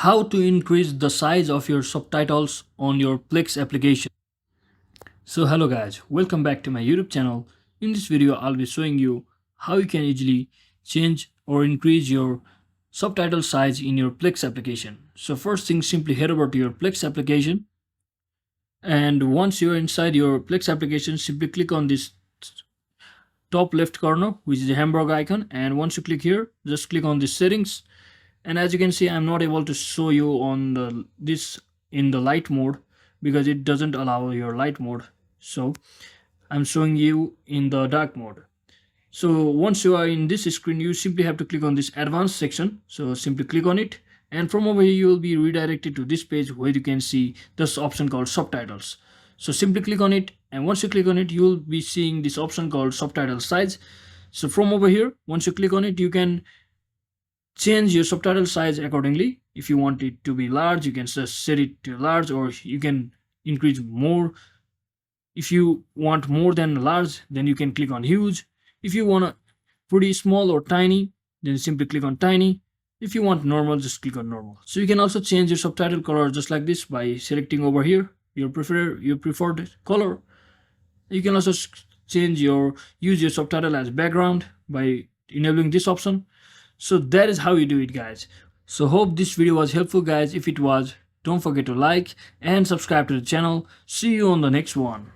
how to increase the size of your subtitles on your Plex application. So hello guys, welcome back to my YouTube channel. In this video I'll be showing you how you can easily change or increase your subtitle size in your Plex application. So first thing, simply head over to your Plex application, and once you're inside your Plex application, simply click on this top left corner, which is the hamburger icon, and once you click here, just click on the settings. And as you can see, I'm not able to show you on this in the light mode because it doesn't allow your light mode, so I'm showing you in the dark mode. So once you are in this screen, you simply have to click on this advanced section. So simply click on it, and from over here you will be redirected to this page where you can see this option called subtitles. So simply click on it, and once you click on it, you will be seeing this option called subtitle size. So from over here, once you click on it, you can change your subtitle size accordingly. If you want it to be large, you can just set it to large, or you can increase more. If you want more than large, then you can click on huge. If you want a pretty small or tiny, then simply click on tiny. If you want normal, just click on normal. So you can also change your subtitle color just like this by selecting over here your preferred color. You can also use your subtitle as background by enabling this option. So that is how you do it, guys. So hope this video was helpful, guys. If it was, don't forget to like and subscribe to the channel. See you on the next one.